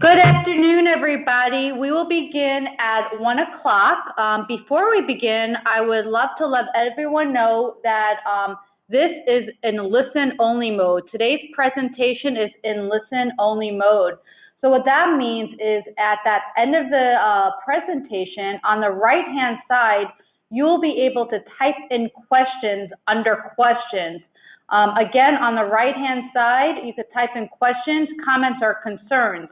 Good afternoon, everybody. We will begin at 1 o'clock. Before we begin, I would love to let everyone know that this is in listen-only mode. Today's presentation is in listen-only mode. So what that means is at that end of the presentation, on the right-hand side, you will be able to type in questions under questions. Again, on the right-hand side, you could type in questions, comments, or concerns.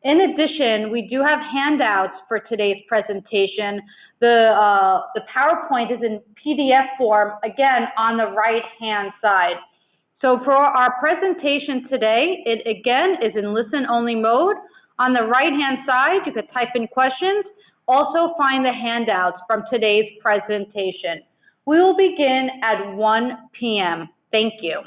In addition, we do have handouts for today's presentation. The PowerPoint is in PDF form, again, on the right-hand side. So for our presentation today, it again is in listen-only mode. On the right-hand side, you could type in questions. Also find the handouts from today's presentation. We will begin at 1 p.m. Thank you.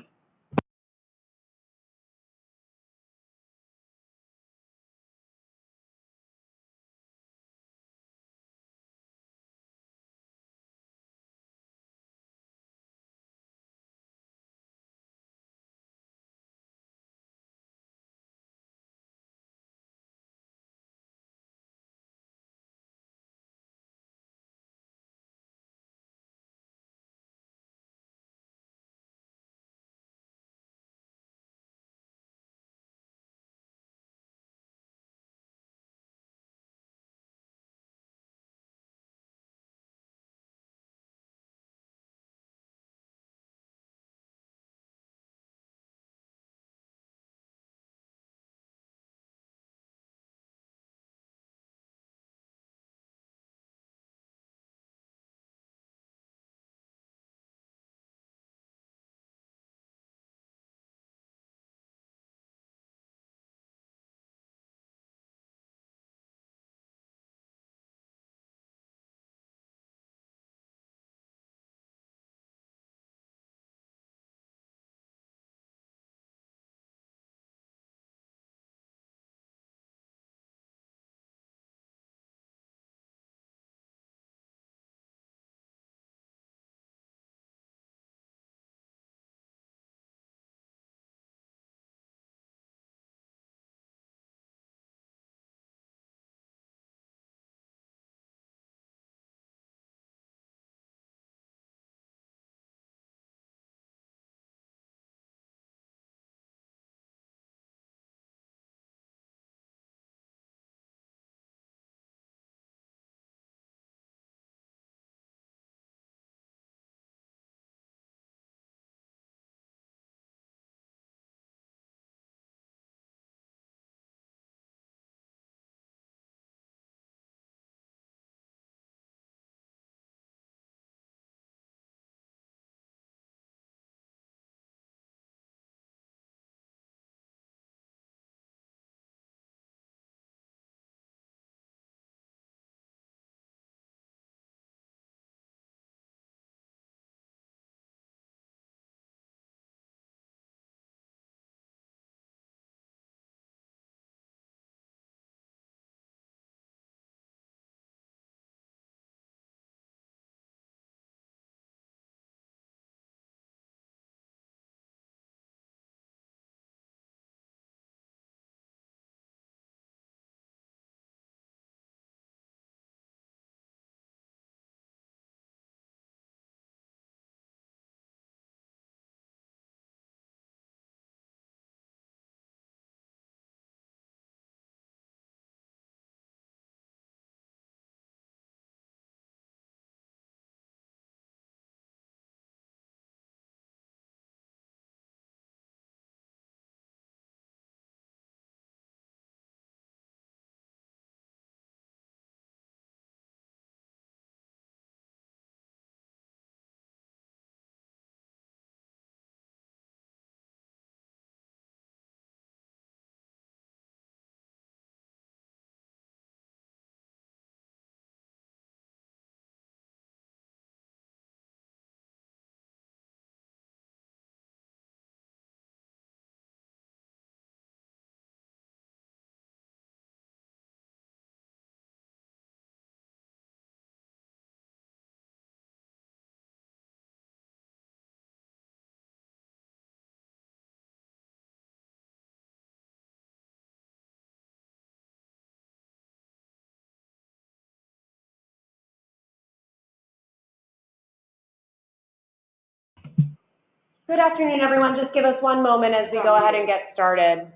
Good afternoon, everyone. Just give us one moment as we go ahead and get started.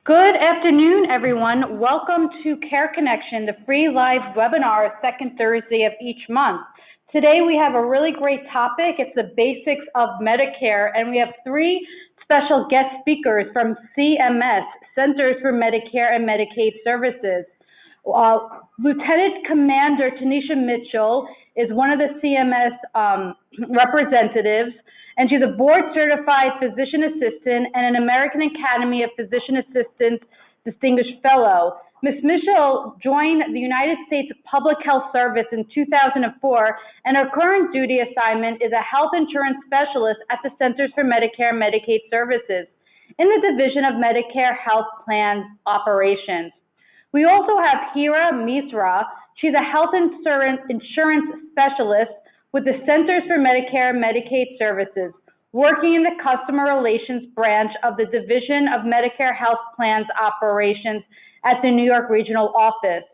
Good afternoon, everyone. Welcome to Care Connection, the free live webinar, second Thursday of each month. Today we have a really great topic. It's the basics of Medicare, and we have three special guest speakers from CMS, Centers for Medicare and Medicaid Services. Lieutenant Commander Tanisha Mitchell is one of the CMS representatives, and she's a board-certified physician assistant and an American Academy of Physician Assistants Distinguished Fellow. Ms. Mitchell joined the United States Public Health Service in 2004, and her current duty assignment is a health insurance specialist at the Centers for Medicare and Medicaid Services in the Division of Medicare Health Plan Operations. We also have Hira Misra. She's a health insurance specialist with the Centers for Medicare and Medicaid Services, working in the customer relations branch of the Division of Medicare Health Plans Operations at the New York Regional Office.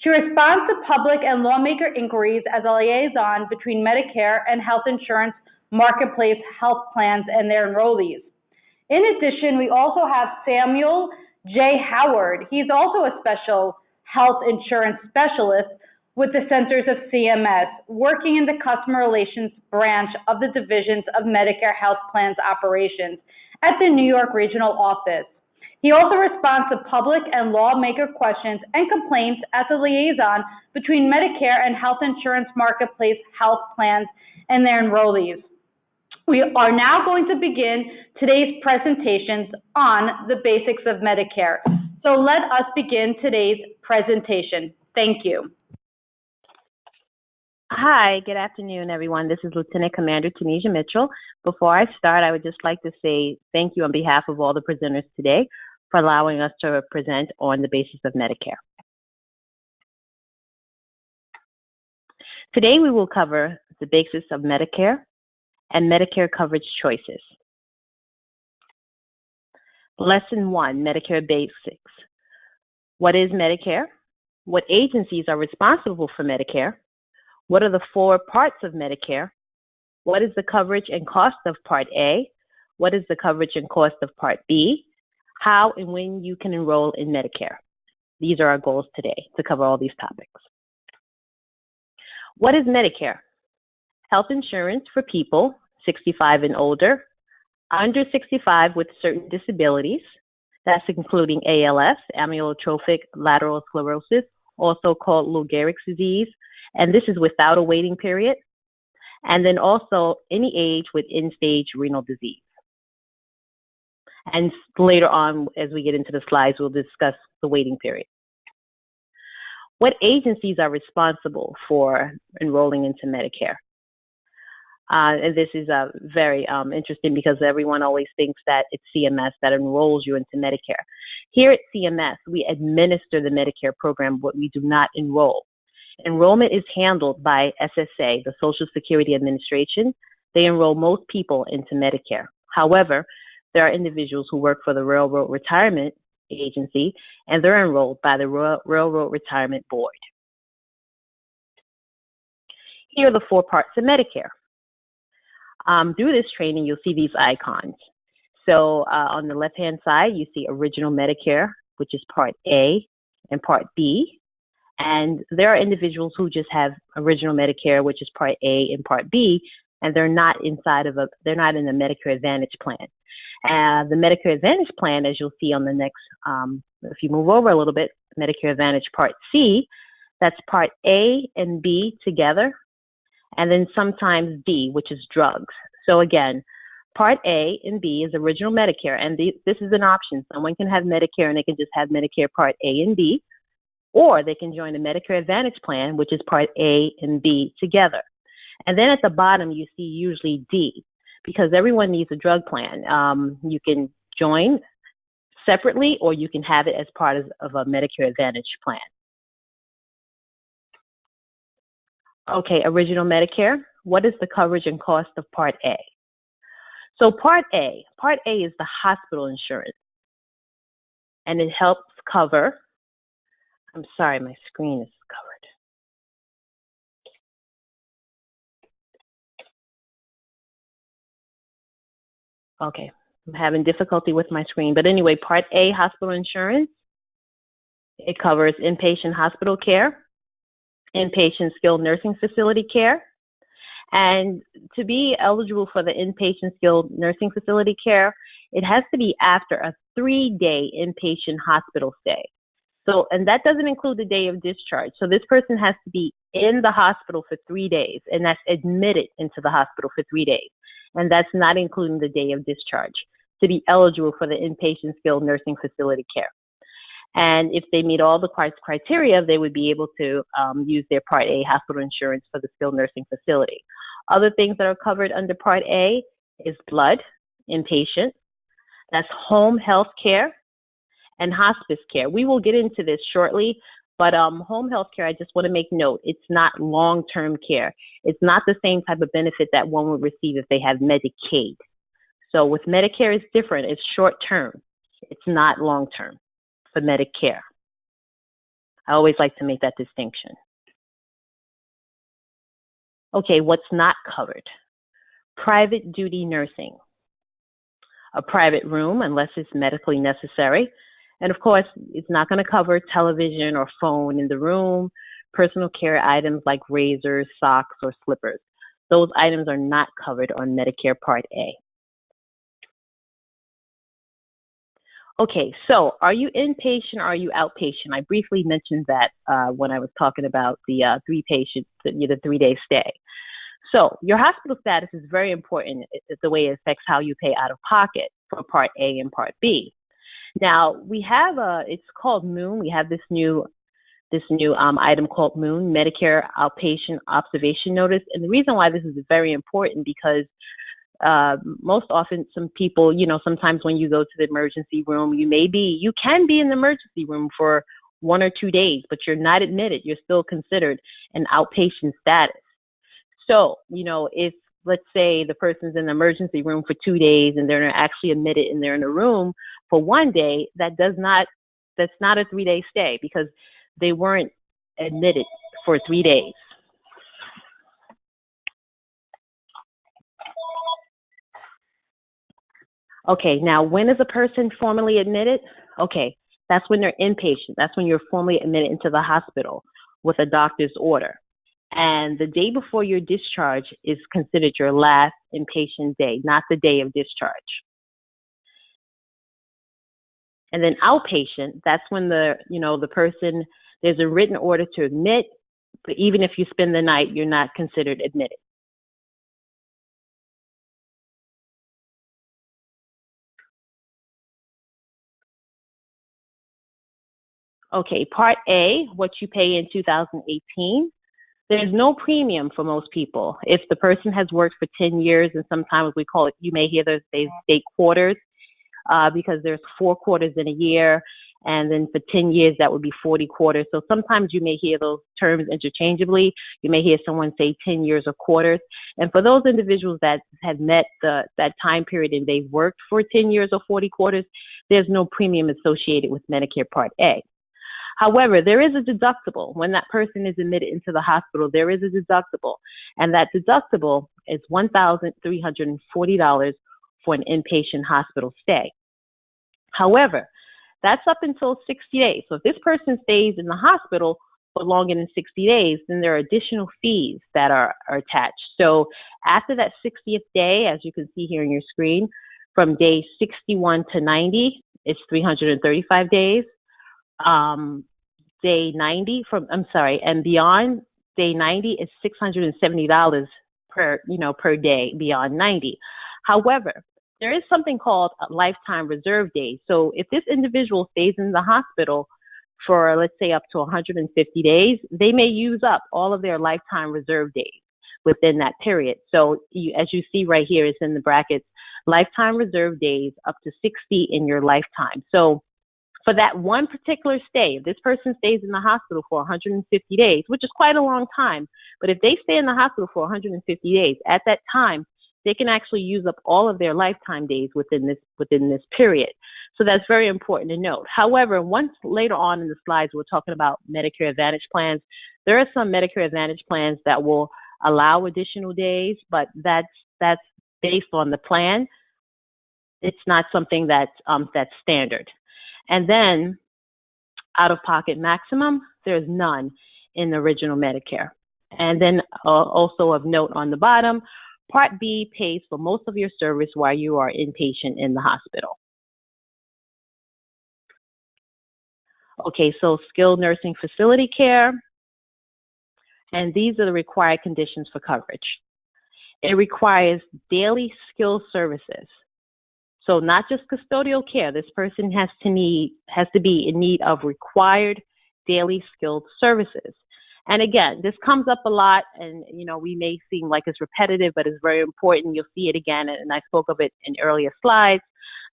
She responds to public and lawmaker inquiries as a liaison between Medicare and health insurance marketplace health plans and their enrollees. In addition, we also have Samuel J. Howard. He's also a special health insurance specialist with the Centers of CMS, working in the customer relations branch of the Divisions of Medicare Health Plans Operations at the New York Regional Office. He also responds to public and lawmaker questions and complaints as a liaison between Medicare and health insurance marketplace health plans and their enrollees. We are now going to begin today's presentations on the basics of Medicare. So let us begin today's presentation. Thank you. Hi, good afternoon, everyone. This is Lieutenant Commander Tanisha Mitchell. Before I start, I would just like to say thank you on behalf of all the presenters today for allowing us to present on the basics of Medicare. Today, we will cover the basics of Medicare and Medicare coverage choices. Lesson 1, Medicare Basics. What is Medicare? What agencies are responsible for Medicare? What are the 4 parts of Medicare? What is the coverage and cost of Part A? What is the coverage and cost of Part B? How and when you can enroll in Medicare. These are our goals today, to cover all these topics. What is Medicare? Health insurance for people 65 and older, under 65 with certain disabilities. That's including ALS, amyotrophic lateral sclerosis, also called Lou Gehrig's disease, and this is without a waiting period. And then also any age with end-stage renal disease. And later on, as we get into the slides, we'll discuss the waiting period. What agencies are responsible for enrolling into Medicare? And this is very interesting because everyone always thinks that it's CMS that enrolls you into Medicare. Here at CMS, we administer the Medicare program, but we do not enroll. Enrollment is handled by SSA, the Social Security Administration. They enroll most people into Medicare. However, there are individuals who work for the Railroad Retirement Agency, and they're enrolled by the Railroad Retirement Board. Here are the 4 parts of Medicare. Through this training, you'll see these icons. So on the left-hand side, you see Original Medicare. which is Part A and Part B. And there are individuals who just have original Medicare, which is Part A and Part B, and they're not in the Medicare Advantage plan. The Medicare Advantage plan, as you'll see on the next, if you move over a little bit, Medicare Advantage Part C, that's Part A and B together, and then sometimes D, which is drugs. So again, Part A and B is original Medicare, and this is an option. Someone can have Medicare and they can just have Medicare Part A and B, or they can join the Medicare Advantage plan, which is Part A and B together. And then at the bottom, you see usually D, because everyone needs a drug plan. You can join separately, or you can have it as part of a Medicare Advantage plan. Okay, original Medicare. What is the coverage and cost of Part A? So Part A is the hospital insurance, and it helps cover, I'm sorry, my screen is covered. Okay, I'm having difficulty with my screen. But anyway, Part A, hospital insurance, it covers inpatient hospital care, inpatient skilled nursing facility care. And to be eligible for the inpatient skilled nursing facility care, it has to be after a 3-day inpatient hospital stay. So, and that doesn't include the day of discharge. So this person has to be in the hospital for 3 days, and that's admitted into the hospital for 3 days. And that's not including the day of discharge to be eligible for the inpatient skilled nursing facility care. And if they meet all the criteria, they would be able to use their Part A hospital insurance for the skilled nursing facility. Other things that are covered under Part A is blood, inpatient. That's home health care and hospice care. We will get into this shortly, but home health care, I just want to make note, it's not long-term care. It's not the same type of benefit that one would receive if they have Medicaid. So with Medicare, it's different. It's short-term. It's not long-term for Medicare. I always like to make that distinction. Okay, what's not covered? Private duty nursing. A private room, unless it's medically necessary. And of course, it's not going to cover television or phone in the room, personal care items like razors, socks, or slippers. Those items are not covered on Medicare Part A. Okay, so are you inpatient or are you outpatient? I briefly mentioned that when I was talking about the 3-day stay. So your hospital status is very important. It's the way it affects how you pay out of pocket for Part A and Part B. Now we have it's called MOON. We have this new item called MOON, Medicare Outpatient Observation Notice. And the reason why this is very important because most often some people, sometimes when you go to the emergency room, you can be in the emergency room for 1 or 2 days, but you're not admitted. You're still considered an outpatient status. So, if let's say the person's in the emergency room for 2 days and they're actually admitted and they're in a room for 1 day, that's not a 3-day stay because they weren't admitted for 3 days. Okay, now when is a person formally admitted? Okay, that's when they're inpatient. That's when you're formally admitted into the hospital with a doctor's order. And the day before your discharge is considered your last inpatient day, not the day of discharge. And then outpatient, that's when the person, there's a written order to admit, but even if you spend the night, you're not considered admitted. Okay, Part A, what you pay in 2018, there's no premium for most people. If the person has worked for 10 years, and sometimes we call it, you may hear those state quarters, because there's 4 quarters in a year, and then for 10 years, that would be 40 quarters. So sometimes you may hear those terms interchangeably. You may hear someone say 10 years or quarters. And for those individuals that have met that time period and they've worked for 10 years or 40 quarters, there's no premium associated with Medicare Part A. However, there is a deductible. When that person is admitted into the hospital, there is a deductible. And that deductible is $1,340 for an inpatient hospital stay. However, that's up until 60 days. So if this person stays in the hospital for longer than 60 days, then there are additional fees that are attached. So after that 60th day, as you can see here on your screen, from day 61 to 90, it's 335 days. Day 90 and beyond day 90 is $670 per day beyond 90. However, there is something called a lifetime reserve days. So if this individual stays in the hospital for, let's say, up to 150 days, they may use up all of their lifetime reserve days within that period. So as you see right here, it's in the brackets, lifetime reserve days up to 60 in your lifetime. So for that one particular stay, if this person stays in the hospital for 150 days, which is quite a long time, but if they stay in the hospital for 150 days, at that time, they can actually use up all of their lifetime days within this period. So that's very important to note. However, once later on in the slides, we're talking about Medicare Advantage plans. There are some Medicare Advantage plans that will allow additional days, but that's based on the plan. It's not something that's standard. And then out-of-pocket maximum, there's none in the original Medicare. And then also of note on the bottom, Part B pays for most of your service while you are inpatient in the hospital. Okay, so skilled nursing facility care. And these are the required conditions for coverage. It requires daily skilled services. So not just custodial care. This person has to be in need of required daily skilled services. And again, this comes up a lot, and we may seem like it's repetitive, but it's very important. You'll see it again, and I spoke of it in earlier slides.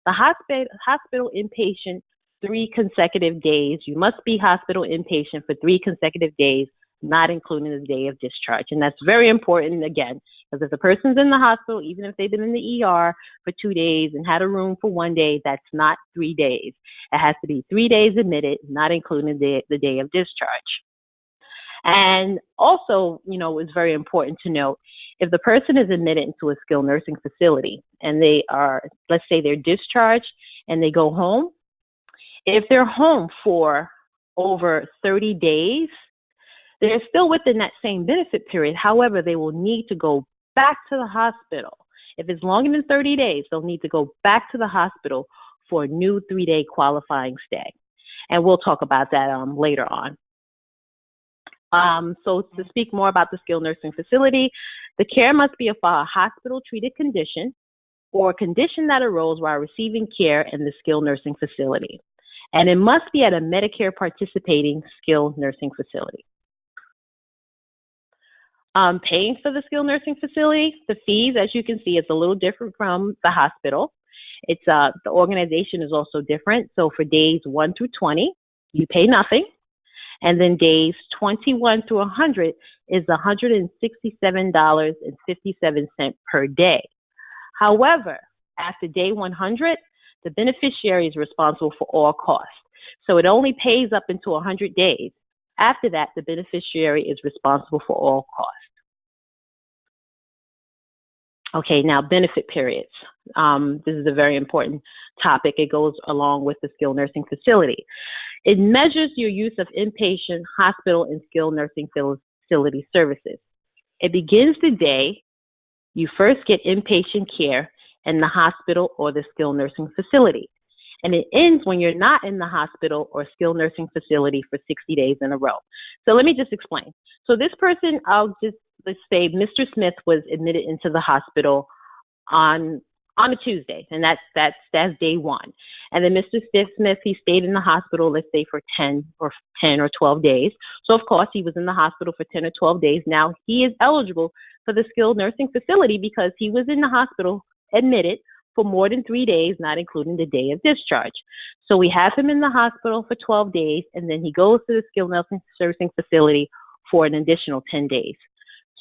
The hospital inpatient 3 consecutive days. You must be hospital inpatient for 3 consecutive days, not including the day of discharge. And that's very important, again, because if the person's in the hospital, even if they've been in the ER for 2 days and had a room for 1 day, that's not 3 days. It has to be 3 days admitted, not including the day of discharge. And also, it's very important to note, if the person is admitted into a skilled nursing facility and they are, let's say they're discharged and they go home, if they're home for over 30 days, they're still within that same benefit period. However, they will need to go back to the hospital. If it's longer than 30 days, they'll need to go back to the hospital for a new 3-day qualifying stay. And we'll talk about that later on. So to speak more about the skilled nursing facility, the care must be for a hospital-treated condition or a condition that arose while receiving care in the skilled nursing facility. And it must be at a Medicare participating skilled nursing facility. Paying for the skilled nursing facility, the fees, as you can see, is a little different from the hospital. It's the organization is also different. So for days 1 through 20, you pay nothing. And then days 21 through 100 is $167.57 per day. However, after day 100, the beneficiary is responsible for all costs. So it only pays up until 100 days. After that, the beneficiary is responsible for all costs. Okay, now benefit periods. This is a very important topic. It goes along with the skilled nursing facility. It measures your use of inpatient, hospital, and skilled nursing facility services. It begins the day you first get inpatient care in the hospital or the skilled nursing facility. And it ends when you're not in the hospital or skilled nursing facility for 60 days in a row. So let me just explain. So this person, let's say Mr. Smith was admitted into the hospital on a Tuesday, and that's day 1. And then Mr. Smith, he stayed in the hospital, let's say for 10 or 12 days. So of course he was in the hospital for 10 or 12 days. Now he is eligible for the skilled nursing facility because he was in the hospital admitted for more than 3 days, not including the day of discharge. So we have him in the hospital for 12 days, and then he goes to the skilled nursing facility for an additional 10 days.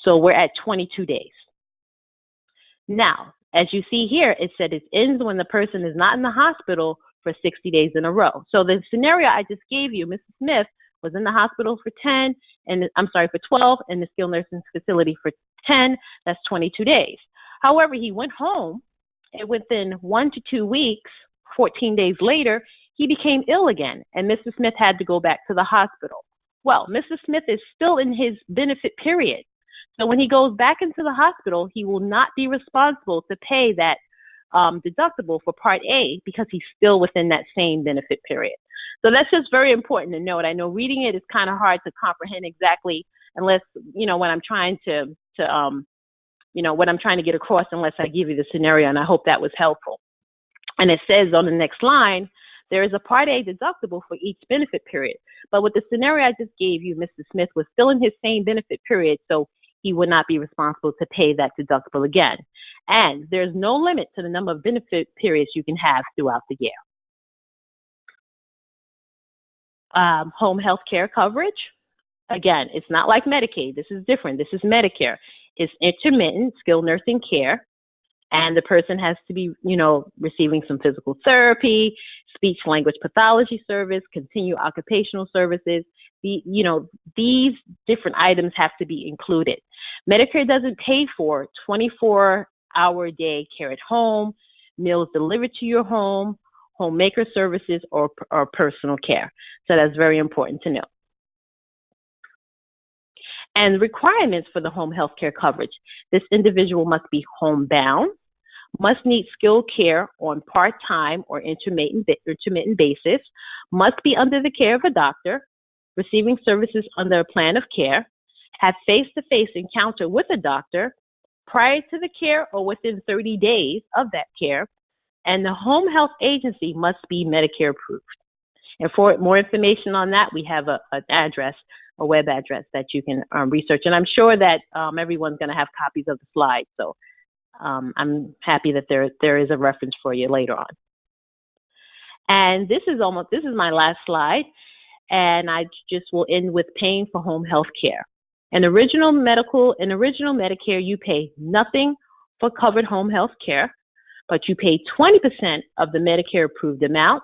So we're at 22 days. Now, as you see here, it said it ends when the person is not in the hospital for 60 days in a row. So the scenario I just gave you, Mrs. Smith was in the hospital for 12, and the skilled nursing facility for 10, that's 22 days. However, he went home, and within 1 to 2 weeks, 14 days later, he became ill again, and Mr. Smith had to go back to the hospital. Well, Mr. Smith is still in his benefit period. So when he goes back into the hospital, he will not be responsible to pay that deductible for Part A because he's still within that same benefit period. So that's just very important to note. I know reading it is kind of hard to comprehend exactly unless, what I'm trying to what I'm trying to get across unless I give you the scenario, and I hope that was helpful. And it says on the next line, there is a Part A deductible for each benefit period. But with the scenario I just gave you, Mr. Smith was still in his same benefit period, so he would not be responsible to pay that deductible again. And there's no limit to the number of benefit periods you can have throughout the year. Home health care coverage. Again, it's not like Medicaid. This is different. This is Medicare. It's intermittent skilled nursing care. And the person has to be, receiving some physical therapy, speech language pathology service, continued occupational services. These different items have to be included. Medicare doesn't pay for 24-hour-a-day care at home, meals delivered to your home, homemaker services, or personal care. So that's very important to know. And requirements for the home health care coverage. This individual must be homebound, must need skilled care on part-time or intermittent basis, must be under the care of a doctor, receiving services under a plan of care, have face-to-face encounter with a doctor prior to the care or within 30 days of that care, and the home health agency must be Medicare approved. And for more information on that, we have an address, a web address that you can research. And I'm sure that everyone's going to have copies of the slides. So I'm happy that there is a reference for you later on. And this is my last slide. And I just will end with paying for home health care. In original Medicare, you pay nothing for covered home health care, but you pay 20% of the Medicare approved amount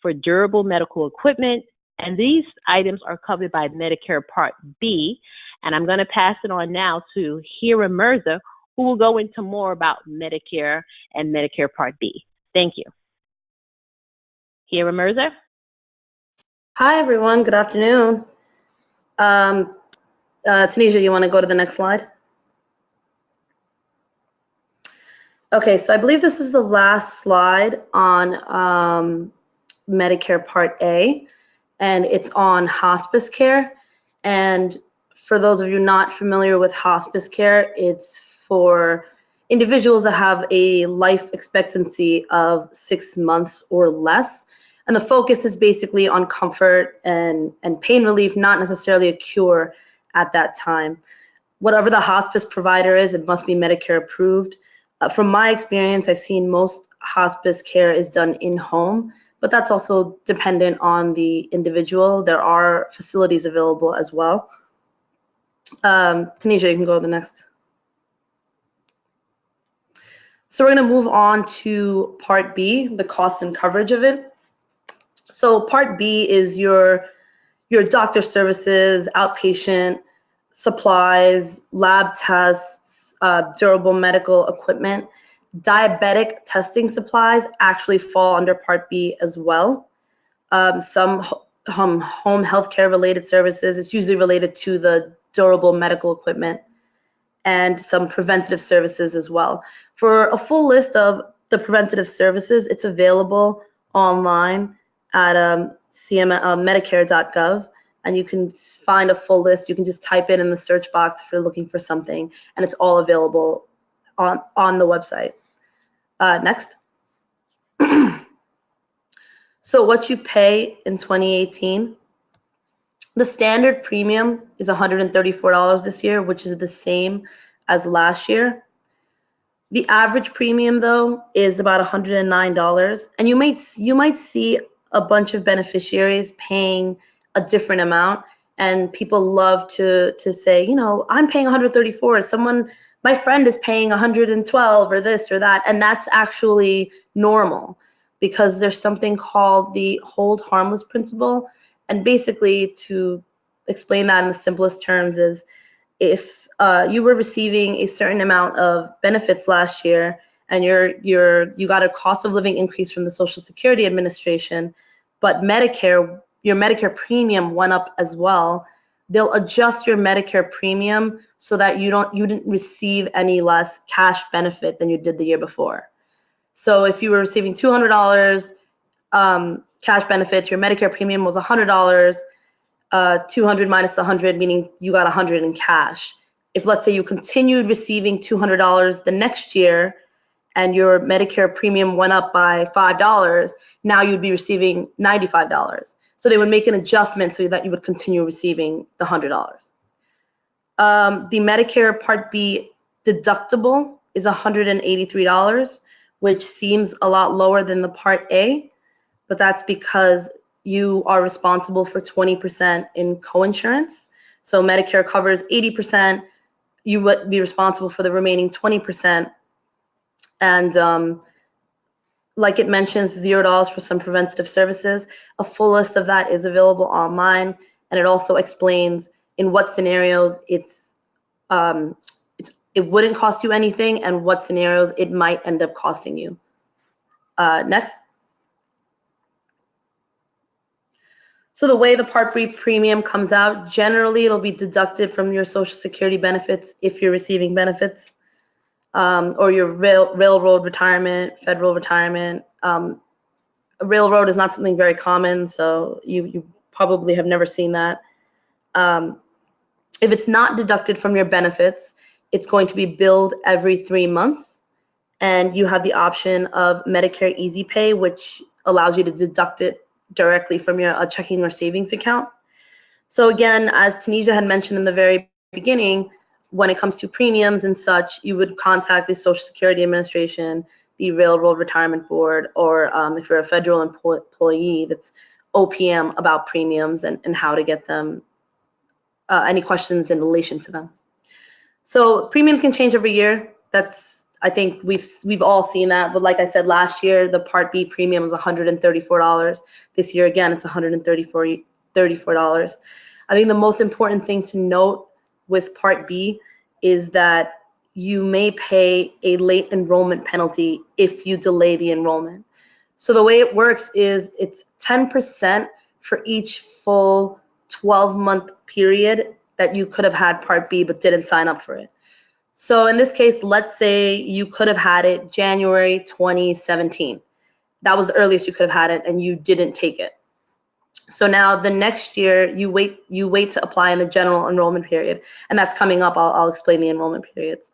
for durable medical equipment. And these items are covered by Medicare Part D. And I'm going to pass it on now to Hira Mirza, who will go into more about Medicare and Medicare Part D. Thank you. Hira Mirza? Hi, everyone. Good afternoon. Tanisha, you want to go to the next slide? Okay, so I believe this is the last slide on Medicare Part A, and it's on hospice care. And for those of you not familiar with hospice care, it's for individuals that have a life expectancy of 6 months or less. And the focus is basically on comfort and pain relief, not necessarily a cure at that time. Whatever the hospice provider is, it must be Medicare approved. From my experience, I've seen most hospice care is done in-home, but that's also dependent on the individual. There are facilities available as well. Tanisha, you can go to the next. So we're going to move on to Part B, the cost and coverage of it. So Part B is your doctor services, outpatient supplies, lab tests, durable medical equipment. Diabetic testing supplies actually fall under Part B as well. Some home healthcare related services, it's usually related to the durable medical equipment, and some preventative services as well. For a full list of the preventative services, it's available online at medicare.gov, and you can find a full list. You can just type it in the search box if you're looking for something, and it's all available on the website. Next. So what you pay in 2018, the standard premium is $134 this year, which is the same as last year. The average premium, though, is about $109, and you might see a bunch of beneficiaries paying a different amount, and people love to say, I'm paying $134. My friend is paying $112 or this or that, and that's actually normal because there's something called the hold harmless principle. And basically, to explain that in the simplest terms, is if you were receiving a certain amount of benefits last year and you got a cost of living increase from the Social Security Administration, but your Medicare premium went up as well, they'll adjust your Medicare premium so that you didn't receive any less cash benefit than you did the year before. So if you were receiving $200 cash benefits, your Medicare premium was $100, 200 minus the 100, meaning you got 100 in cash. If, let's say, you continued receiving $200 the next year and your Medicare premium went up by $5, now you'd be receiving $95. So they would make an adjustment so that you would continue receiving the $100. The Medicare Part B deductible is $183, which seems a lot lower than the Part A, but that's because you are responsible for 20% in coinsurance. So Medicare covers 80%, you would be responsible for the remaining 20%. And like it mentions, $0 for some preventative services. A full list of that is available online, and it also explains in what scenarios it wouldn't cost you anything and what scenarios it might end up costing you. Next. So the way the Part B premium comes out, generally it'll be deducted from your Social Security benefits if you're receiving benefits, or your railroad retirement, federal retirement. Railroad is not something very common, so you probably have never seen that. If it's not deducted from your benefits, it's going to be billed every 3 months, and you have the option of Medicare Easy Pay, which allows you to deduct it directly from your checking or savings account. So again, as Tanisha had mentioned in the very beginning, when it comes to premiums and such, you would contact the Social Security Administration, the Railroad Retirement Board, or if you're a federal employee, that's OPM, about premiums and how to get them, any questions in relation to them. So premiums can change every year. I think we've all seen that, but like I said, last year the Part B premium was $134. This year again it's $134. I think the most important thing to note with Part B is that you may pay a late enrollment penalty if you delay the enrollment. So the way it works is it's 10% for each full 12-month period that you could have had Part B but didn't sign up for it. So in this case, let's say you could have had it January 2017. That was the earliest you could have had it, and you didn't take it. So now the next year, you wait to apply in the general enrollment period, and that's coming up. I'll explain the enrollment periods.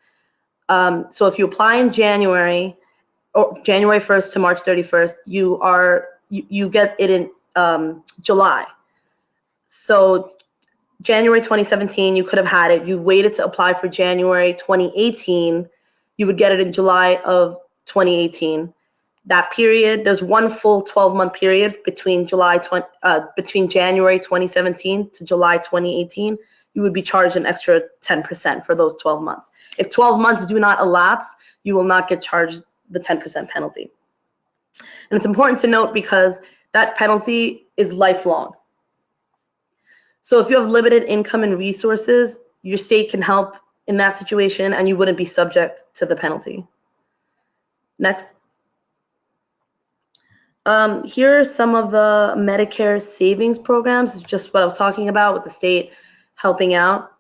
So if you apply in January, or January 1st to March 31st, you get it in July. So January 2017, you could have had it. You waited to apply for January 2018. You would get it in July of 2018. That period, there's one full 12-month period between January 2017 to July 2018. You would be charged an extra 10% for those 12 months. If 12 months do not elapse, you will not get charged the 10% penalty. And it's important to note because that penalty is lifelong. So if you have limited income and resources, your state can help in that situation and you wouldn't be subject to the penalty. Next. Here are some of the Medicare savings programs, just what I was talking about with the state helping out.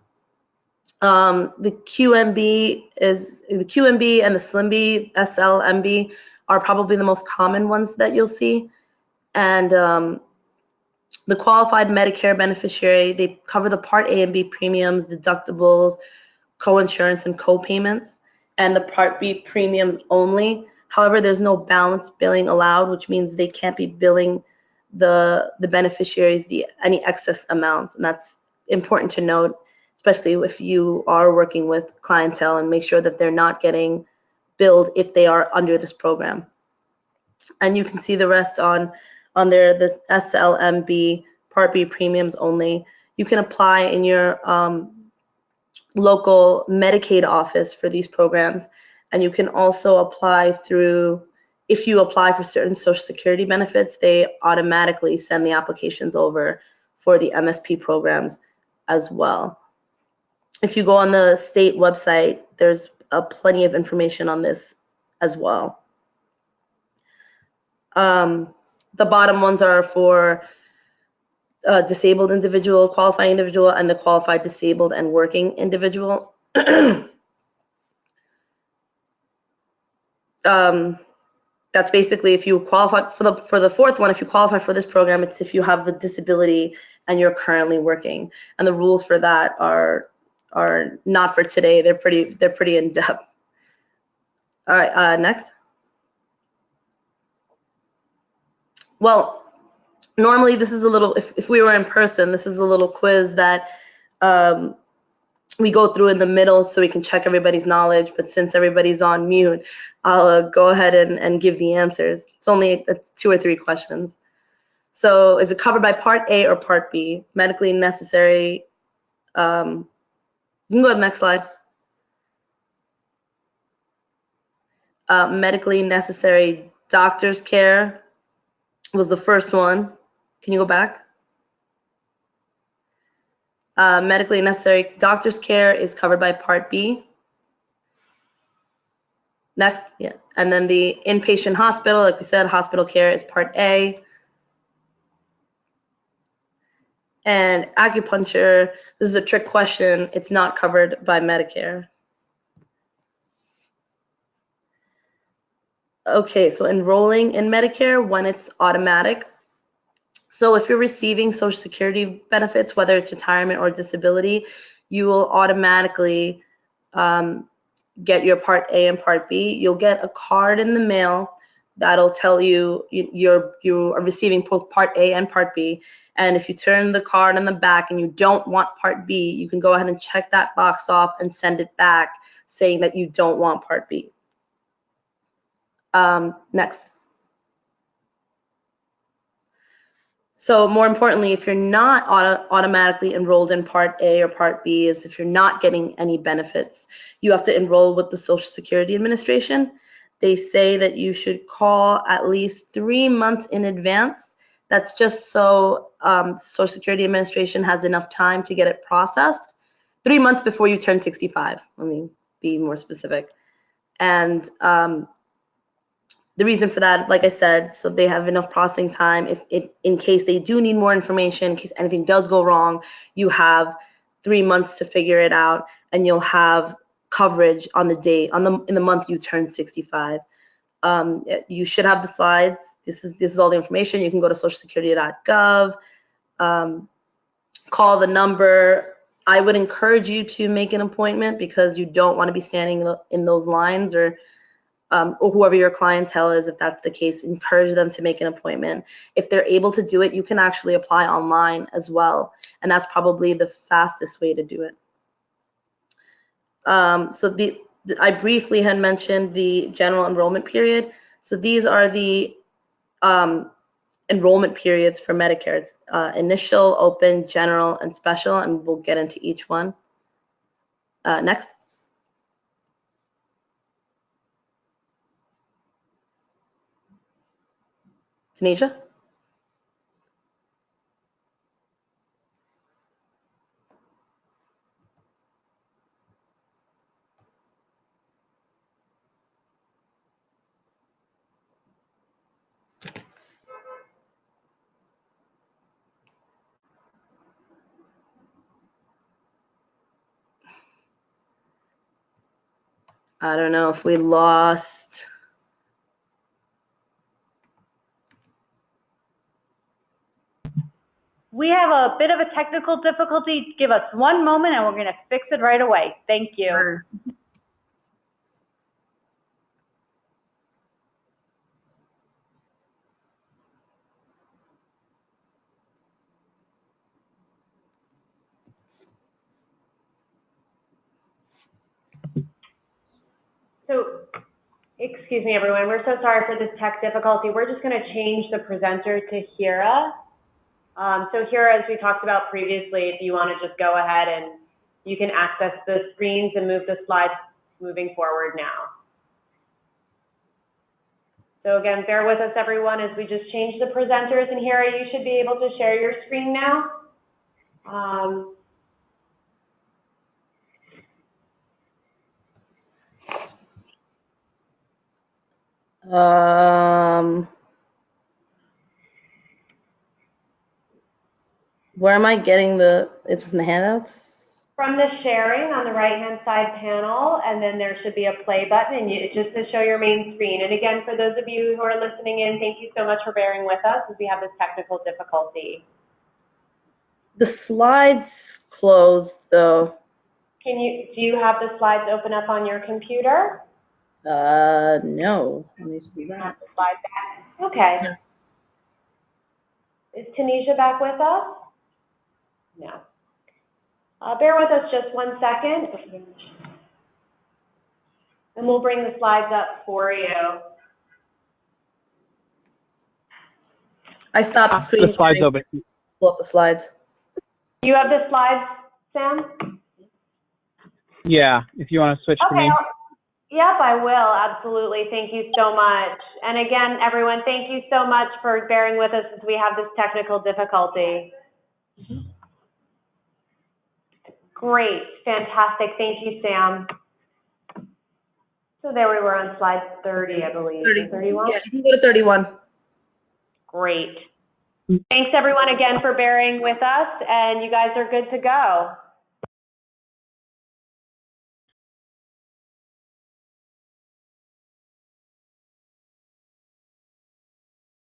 The QMB and the SLMB, SLMB, are probably the most common ones that you'll see. And the qualified Medicare beneficiary, they cover the Part A and B premiums, deductibles, coinsurance, and co-payments, and the Part B premiums only. However, there's no balance billing allowed, which means they can't be billing the beneficiaries any excess amounts. And that's important to note, especially if you are working with clientele, and make sure that they're not getting billed if they are under this program. And you can see the rest on there, the SLMB, Part B premiums only. You can apply in your local Medicaid office for these programs. And you can also apply if you apply for certain Social Security benefits, they automatically send the applications over for the MSP programs as well. If you go on the state website, there's plenty of information on this as well. The bottom ones are for disabled individual, qualifying individual, and the qualified disabled and working individual. That's basically if you qualify for the fourth one. If you qualify for this program, it's if you have the disability and you're currently working. And the rules for that are not for today. They're pretty in depth. All right, next. Well, normally this is a little, if we were in person, this is a little quiz that we go through in the middle so we can check everybody's knowledge. But since everybody's on mute, I'll go ahead and give the answers. It's only 2 or 3 questions. So is it covered by Part A or Part B? Medically necessary. You can go to the next slide. Medically necessary doctor's care was the first one. Can you go back? Medically necessary doctor's care is covered by Part B. Next, yeah. And then the inpatient hospital, like we said, hospital care is Part A. And acupuncture, this is a trick question. It's not covered by Medicare. Okay, so enrolling in Medicare when it's automatic. So if you're receiving Social Security benefits, whether it's retirement or disability, you will automatically get your Part A and Part B. You'll get a card in the mail that'll tell you you are receiving both Part A and Part B. And if you turn the card on the back and you don't want Part B, you can go ahead and check that box off and send it back saying that you don't want Part B. Next. So more importantly, if you're not automatically enrolled in Part A or Part B, is if you're not getting any benefits, you have to enroll with the Social Security Administration. They say that you should call at least 3 months in advance. That's just so Social Security Administration has enough time to get it processed. 3 months before you turn 65. Let me be more specific. And the reason for that, like I said, so they have enough processing time. If in case they do need more information, in case anything does go wrong, you have 3 months to figure it out, and you'll have coverage on the day in the month you turn 65. You should have the slides. This is all the information. You can go to socialsecurity.gov, call the number. I would encourage you to make an appointment because you don't want to be standing in those lines, or whoever your clientele is. If that's the case, encourage them to make an appointment. If they're able to do it, you can actually apply online as well. And that's probably the fastest way to do it. So I briefly had mentioned the general enrollment period. So these are the enrollment periods for Medicare. It's initial, open, general, and special, and we'll get into each one. Next. Tanisha? I don't know if we lost. We have a bit of a technical difficulty. Give us 1 moment and we're going to fix it right away. Thank you. Sure. So, excuse me, everyone. We're so sorry for this tech difficulty. We're just going to change the presenter to Hira. So Hira, as we talked about previously, if you want to just go ahead and you can access the screens and move the slides moving forward now. So again, bear with us, everyone, as we just change the presenters. And Hira, you should be able to share your screen now. Where am I getting it's from the handouts? From the sharing on the right-hand side panel, and then there should be a play button, and it's just to show your main screen. And again, for those of you who are listening in, thank you so much for bearing with us as we have this technical difficulty. The slides closed, though. Do you have the slides open up on your computer? No. I need to do that. Not the slide back. Okay. Yeah. Is Tanisha back with us? No. Bear with us just 1 second, and we'll bring the slides up for you. I stopped screen. The slides open. Pull up the slides. Do you have the slides, Sam? Yeah, if you want to switch to me. Yep, I will, absolutely. Thank you so much. And again, everyone, thank you so much for bearing with us as we have this technical difficulty. Great, fantastic. Thank you, Sam. So there we were on slide 30, I believe. 31? Yeah, you can go to 31. Great. Thanks, everyone, again for bearing with us, and you guys are good to go.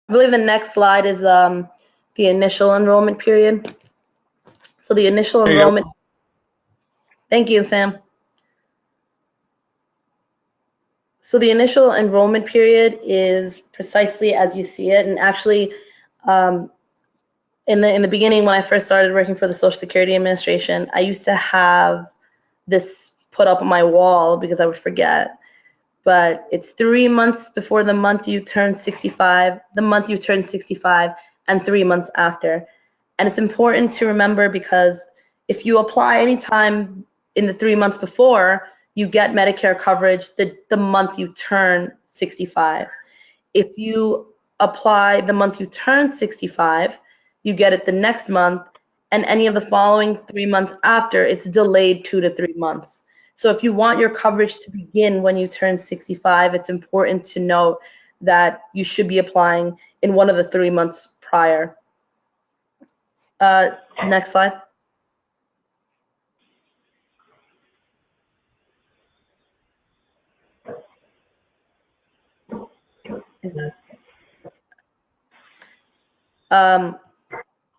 I believe the next slide is the initial enrollment period. So the initial enrollment. Thank you, Sam. So the initial enrollment period is precisely as you see it, and actually, in the beginning when I first started working for the Social Security Administration, I used to have this put up on my wall because I would forget. But it's 3 months before the month you turn 65, the month you turn 65, and 3 months after. And it's important to remember because if you apply anytime in the 3 months before, you get Medicare coverage the month you turn 65. If you apply the month you turn 65, you get it the next month, and any of the following 3 months after, it's delayed 2 to 3 months. So if you want your coverage to begin when you turn 65, it's important to note that you should be applying in one of the 3 months prior. Next slide.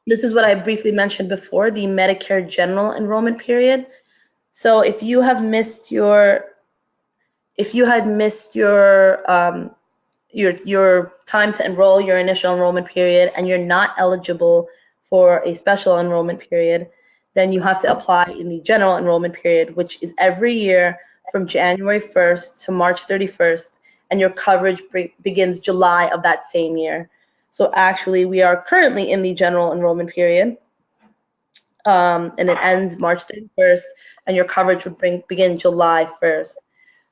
This is what I briefly mentioned before, the Medicare general enrollment period. So if you had missed your time to enroll, your initial enrollment period, and you're not eligible for a special enrollment period, then you have to apply in the general enrollment period, which is every year from January 1st to March 31st, and your coverage begins July of that same year. So actually, we are currently in the general enrollment period, and it ends March 31st, and your coverage would begin July 1st.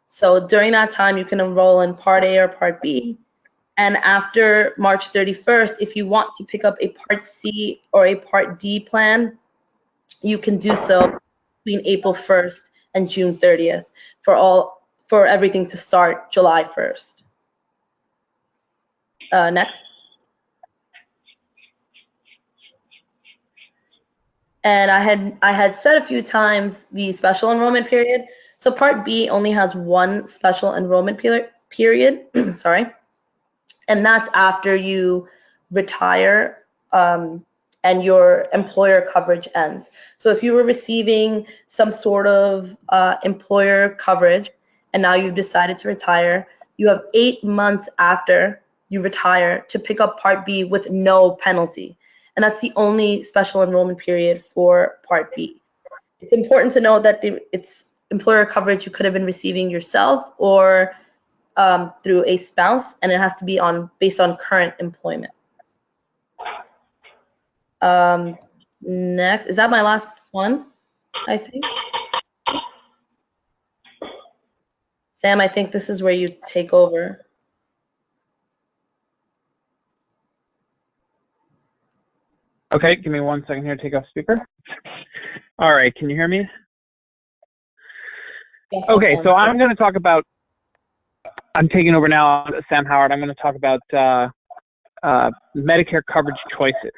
So during that time, you can enroll in Part A or Part B. And after March 31st, if you want to pick up a Part C or a Part D plan, you can do so between April 1st and June 30th for everything to start July 1st. Next. And I had said a few times the special enrollment period. So Part B only has one special enrollment period, sorry, and that's after you retire and your employer coverage ends. So if you were receiving some sort of employer coverage and now you've decided to retire, you have 8 months after you retire to pick up Part B with no penalty. And that's the only special enrollment period for Part B. It's important to note that it's employer coverage you could have been receiving yourself or through a spouse, and it has to be based on current employment. Next, is that my last one? I think. Sam, I think this is where you take over. Okay, give me 1 second here to take off speaker. All right, can you hear me? Yes, Okay, so I'm going to talk about I'm taking over now, Sam Howard. I'm going to talk about Medicare coverage choices.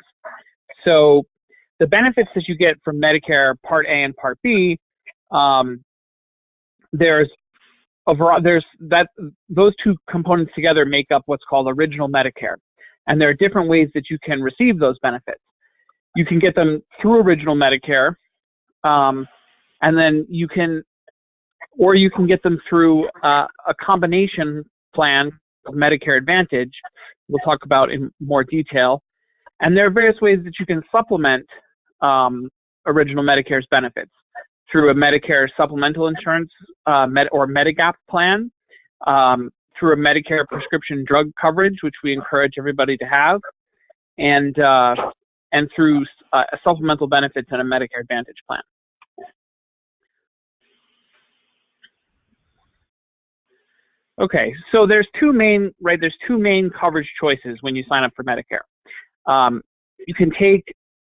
So the benefits that you get from Medicare Part A and Part B, those two components together make up what's called Original Medicare. And there are different ways that you can receive those benefits. You can get them through Original Medicare, and then you can get them through a combination plan of Medicare Advantage, we'll talk about in more detail. And there are various ways that you can supplement Original Medicare's benefits through a Medicare supplemental insurance or Medigap plan, through a Medicare prescription drug coverage, which we encourage everybody to have, and through supplemental benefits in a Medicare Advantage plan. Okay, so there's two main coverage choices when you sign up for Medicare. You can take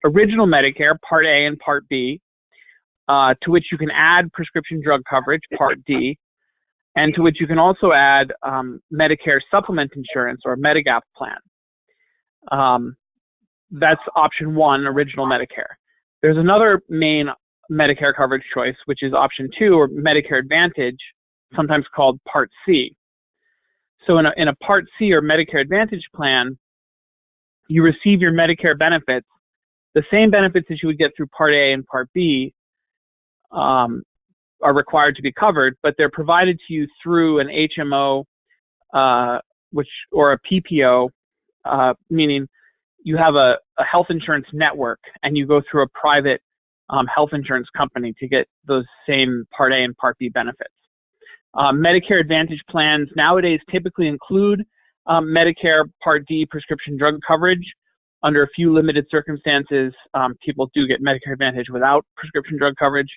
Original Medicare, Part A and Part B, to which you can add prescription drug coverage, Part D, and to which you can also add Medicare supplement insurance or Medigap plan. That's option one, Original Medicare. There's another main Medicare coverage choice, which is option two, or Medicare Advantage, sometimes called Part C. So in a Part C or Medicare Advantage plan, you receive your Medicare benefits, the same benefits that you would get through Part A and Part B are required to be covered, but they're provided to you through an HMO or a PPO, meaning you have a health insurance network and you go through a private health insurance company to get those same Part A and Part B benefits. Medicare Advantage plans nowadays typically include Medicare Part D prescription drug coverage. Under a few limited circumstances, people do get Medicare Advantage without prescription drug coverage,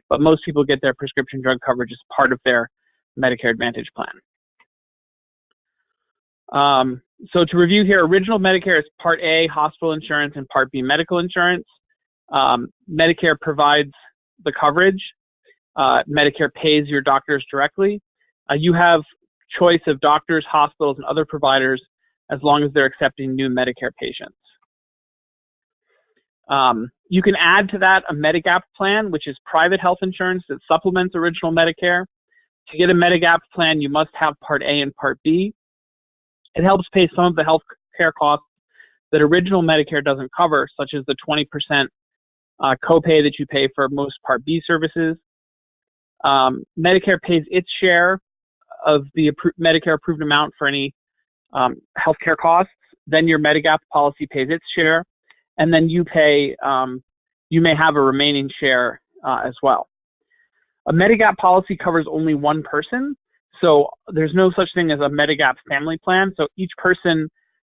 but most people get their prescription drug coverage as part of their Medicare Advantage plan. So to review here, Original Medicare is Part A, hospital insurance, and Part B, medical insurance. Medicare provides the coverage. Medicare pays your doctors directly. You have choice of doctors, hospitals, and other providers as long as they're accepting new Medicare patients. You can add to that a Medigap plan, which is private health insurance that supplements Original Medicare. To get a Medigap plan, you must have Part A and Part B. It helps pay some of the health care costs that Original Medicare doesn't cover, such as the 20% copay that you pay for most Part B services. Medicare pays its share of the Medicare approved amount for any healthcare costs. Then your Medigap policy pays its share, and then you pay. You may have a remaining share as well. A Medigap policy covers only one person, so there's no such thing as a Medigap family plan. So each person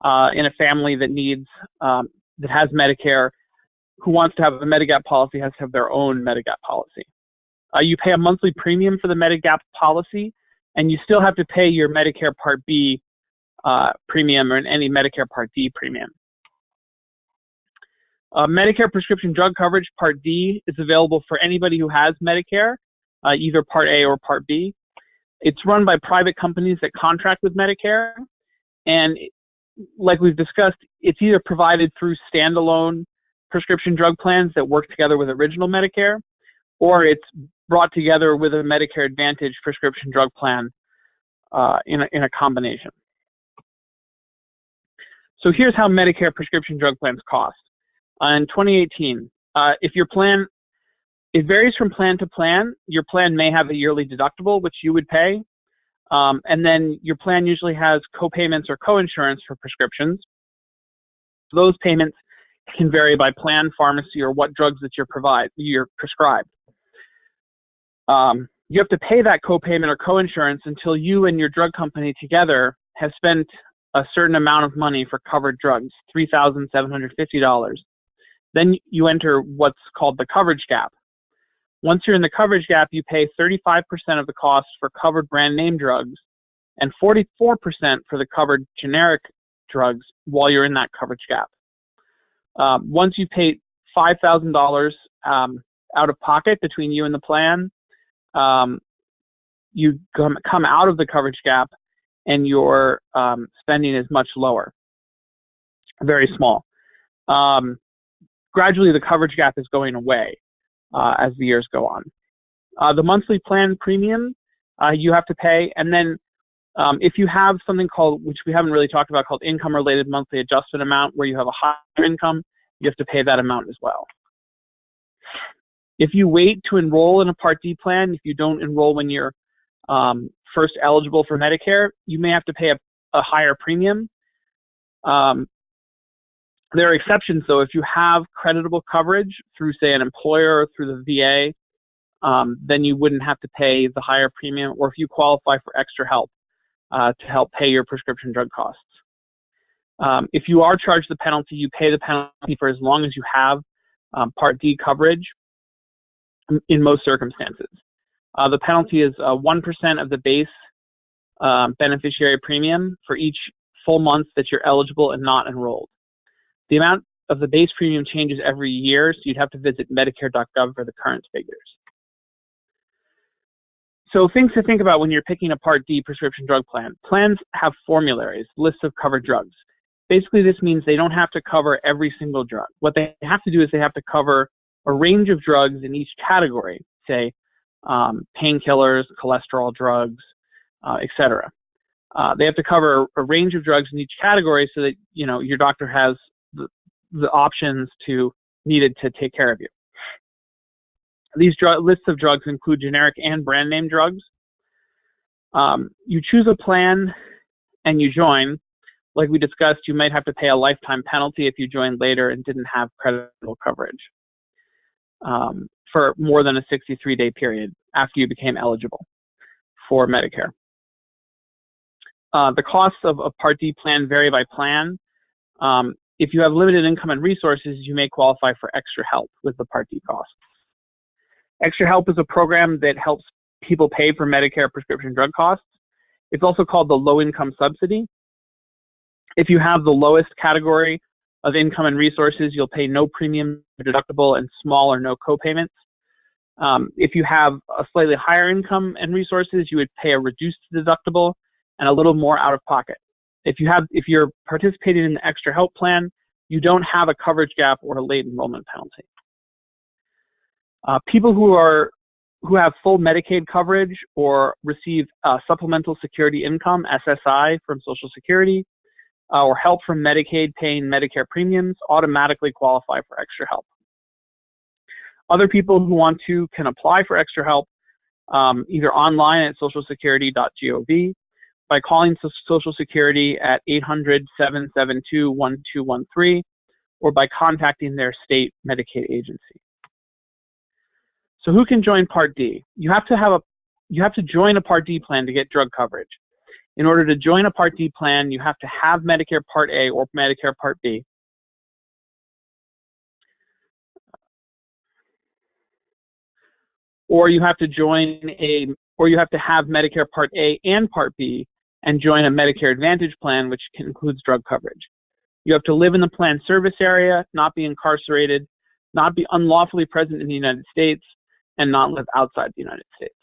in a family that needs that has Medicare who wants to have a Medigap policy has to have their own Medigap policy. You pay a monthly premium for the Medigap policy, and you still have to pay your Medicare Part B premium or any Medicare Part D premium. Medicare prescription drug coverage Part D is available for anybody who has Medicare, either Part A or Part B. It's run by private companies that contract with Medicare, and like we've discussed, it's either provided through standalone prescription drug plans that work together with Original Medicare, or it's brought together with a Medicare Advantage prescription drug plan in a combination. So here's how Medicare prescription drug plans cost. In 2018, if your plan, it varies from plan to plan. Your plan may have a yearly deductible, which you would pay, and then your plan usually has co-payments or co-insurance for prescriptions. Those payments can vary by plan, pharmacy, or what drugs that you're prescribed. You have to pay that co-payment or co-insurance until you and your drug company together have spent a certain amount of money for covered drugs, $3,750. Then you enter what's called the coverage gap. Once you're in the coverage gap, you pay 35% of the cost for covered brand name drugs and 44% for the covered generic drugs while you're in that coverage gap. Once you pay $5,000 out of pocket between you and the plan, you come out of the coverage gap, and your spending is much lower, very small. Gradually, the coverage gap is going away as the years go on. The monthly plan premium you have to pay, and then if you have something called, which we haven't really talked about, called income-related monthly adjustment amount, where you have a higher income, you have to pay that amount as well. If you wait to enroll in a Part D plan, if you don't enroll when you're first eligible for Medicare, you may have to pay a higher premium. There are exceptions, though. If you have creditable coverage through, say, an employer or through the VA, then you wouldn't have to pay the higher premium, or if you qualify for extra help to help pay your prescription drug costs. If you are charged the penalty, you pay the penalty for as long as you have Part D coverage in most circumstances. The penalty is 1% of the base beneficiary premium for each full month that you're eligible and not enrolled. The amount of the base premium changes every year, so you'd have to visit Medicare.gov for the current figures. So things to think about when you're picking a Part D prescription drug plan. Plans have formularies, lists of covered drugs. Basically, this means they don't have to cover every single drug. What they have to do is they have to cover a range of drugs in each category, say painkillers, cholesterol drugs, etc. They have to cover a range of drugs in each category so that your doctor has the options needed to take care of you. These lists of drugs include generic and brand name drugs. You choose a plan and you join. Like we discussed, you might have to pay a lifetime penalty if you joined later and didn't have creditable coverage for more than a 63-day period after you became eligible for Medicare. The costs of a Part D plan vary by plan. If you have limited income and resources, you may qualify for extra help with the Part D costs. Extra help is a program that helps people pay for Medicare prescription drug costs. It's also called the low-income subsidy. If you have the lowest category of income and resources, you'll pay no premium deductible and small or no co-payments. If you have a slightly higher income and resources, you would pay a reduced deductible and a little more out of pocket. If you're participating in the extra help plan, you don't have a coverage gap or a late enrollment penalty. People who have full Medicaid coverage or receive supplemental security income, SSI, from Social Security, or help from Medicaid paying Medicare premiums automatically qualify for extra help. Other people who want to can apply for extra help either online at socialsecurity.gov, by calling Social Security at 800-772-1213, or by contacting their state Medicaid agency. So who can join Part D? You have to join a Part D plan to get drug coverage. In order to join a Part D plan, you have to have Medicare Part A or Medicare Part B. Or you have to have Medicare Part A and Part B and join a Medicare Advantage plan, which includes drug coverage. You have to live in the plan service area, not be incarcerated, not be unlawfully present in the United States, and not live outside the United States.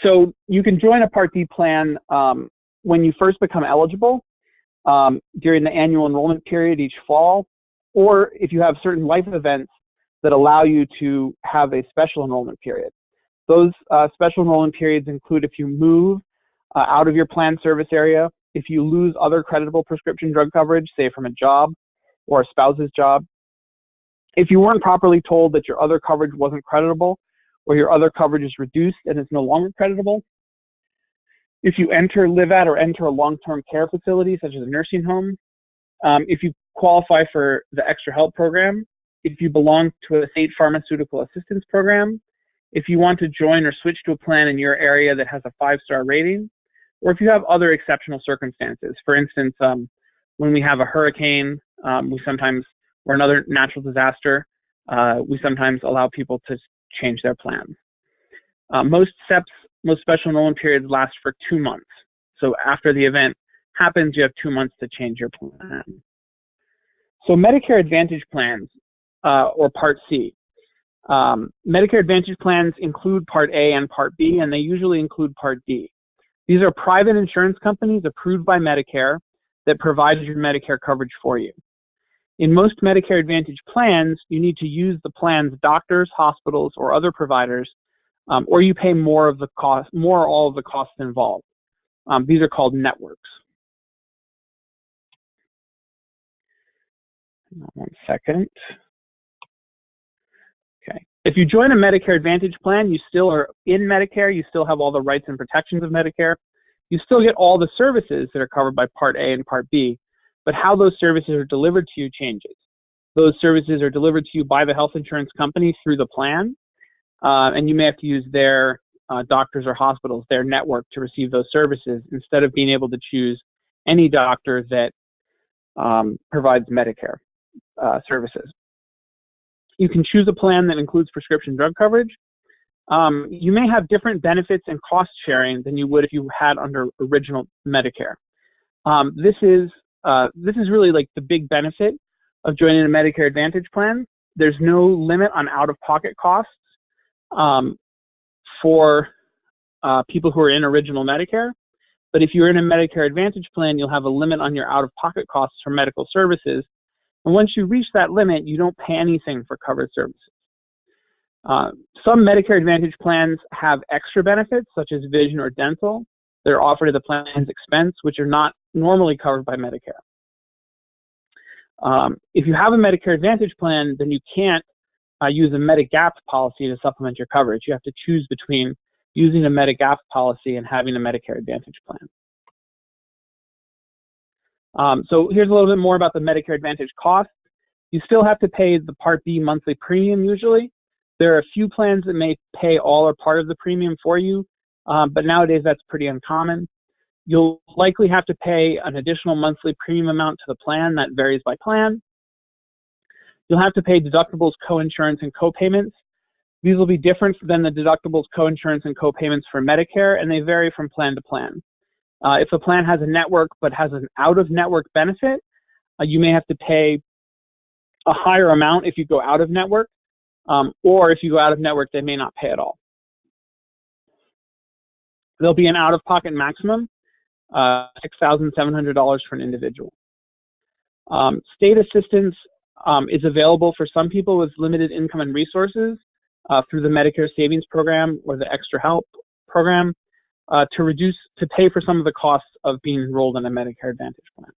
So you can join a Part D plan when you first become eligible during the annual enrollment period each fall, or if you have certain life events that allow you to have a special enrollment period. Those special enrollment periods include if you move out of your plan service area, if you lose other creditable prescription drug coverage, say from a job or a spouse's job, if you weren't properly told that your other coverage wasn't creditable, or your other coverage is reduced and is no longer creditable, if you live at or enter a long-term care facility, such as a nursing home, if you qualify for the extra help program, if you belong to a state pharmaceutical assistance program, if you want to join or switch to a plan in your area that has a 5-star rating, or if you have other exceptional circumstances. For instance, when we have a hurricane, or another natural disaster, we sometimes allow people to change their plans. Most special enrollment periods last for 2 months. So after the event happens, you have 2 months to change your plan. So Medicare Advantage plans, or Part C. Medicare Advantage plans include Part A and Part B, and they usually include Part D. These are private insurance companies approved by Medicare that provide your Medicare coverage for you. In most Medicare Advantage plans, you need to use the plan's doctors, hospitals, or other providers, or you pay more or all of the costs involved. These are called networks. 1 second. Okay. If you join a Medicare Advantage plan, you still are in Medicare. You still have all the rights and protections of Medicare. You still get all the services that are covered by Part A and Part B, but how those services are delivered to you changes. Those services are delivered to you by the health insurance company through the plan, and you may have to use their doctors or hospitals, their network, to receive those services instead of being able to choose any doctor that provides Medicare services. You can choose a plan that includes prescription drug coverage. You may have different benefits and cost sharing than you would if you had under original Medicare. This is really like the big benefit of joining a Medicare Advantage plan. There's no limit on out-of-pocket costs for people who are in original Medicare. But if you're in a Medicare Advantage plan, you'll have a limit on your out-of-pocket costs for medical services. And once you reach that limit, you don't pay anything for covered services. Some Medicare Advantage plans have extra benefits, such as vision or dental, that are offered at the plan's expense, which are not normally covered by Medicare. If you have a Medicare Advantage plan, then you can't use a Medigap policy to supplement your coverage. You have to choose between using a Medigap policy and having a Medicare Advantage plan. So here's a little bit more about the Medicare Advantage costs. You still have to pay the Part B monthly premium usually. There are a few plans that may pay all or part of the premium for you, but nowadays that's pretty uncommon. You'll likely have to pay an additional monthly premium amount to the plan. That varies by plan. You'll have to pay deductibles, co-insurance, and co-payments. These will be different than the deductibles, co-insurance, and co-payments for Medicare, and they vary from plan to plan. If a plan has a network but has an out-of-network benefit, you may have to pay a higher amount if you go out of network, or if you go out of network, they may not pay at all. There'll be an out-of-pocket maximum, $6,700 for an individual. State assistance is available for some people with limited income and resources through the Medicare Savings Program or the Extra Help Program to pay for some of the costs of being enrolled in a Medicare Advantage plan.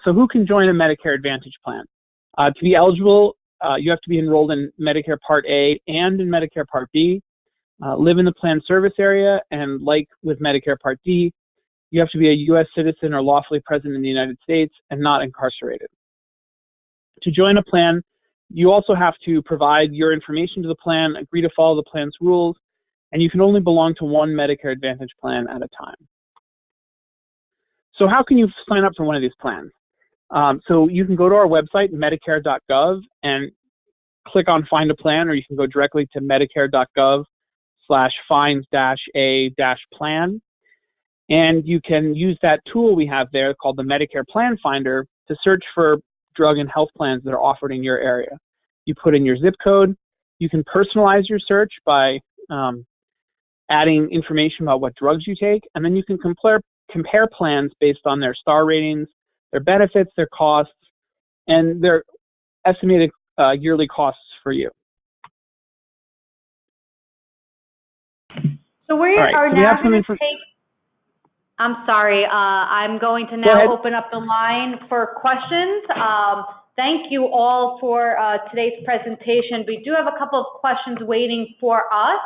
So who can join a Medicare Advantage plan? To be eligible, you have to be enrolled in Medicare Part A and in Medicare Part B, live in the plan service area, and like with Medicare Part D, you have to be a U.S. citizen or lawfully present in the United States and not incarcerated. To join a plan, you also have to provide your information to the plan, agree to follow the plan's rules, and you can only belong to one Medicare Advantage plan at a time. So how can you sign up for one of these plans? So you can go to our website, medicare.gov, and click on Find a Plan, or you can go directly to medicare.gov/find-a-plan. And you can use that tool we have there called the Medicare Plan Finder to search for drug and health plans that are offered in your area. You put in your zip code. You can personalize your search by adding information about what drugs you take, and then you can compare plans based on their star ratings, their benefits, their costs, and their estimated yearly costs for you. So we All right, are so we now have some going to take, I'm sorry, I'm going to now open up the line for questions. Thank you all for today's presentation. We do have a couple of questions waiting for us.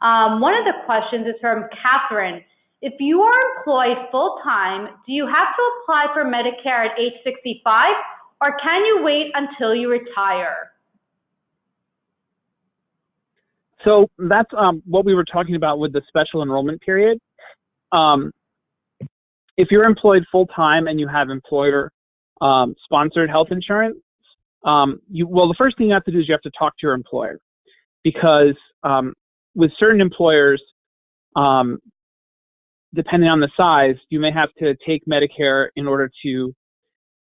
One of the questions is from Catherine. If you are employed full-time, do you have to apply for Medicare at age 65, or can you wait until you retire? So that's what we were talking about with the special enrollment period. If you're employed full-time and you have employer-sponsored health insurance, the first thing you have to do is you have to talk to your employer, because with certain employers, depending on the size, you may have to take Medicare in order to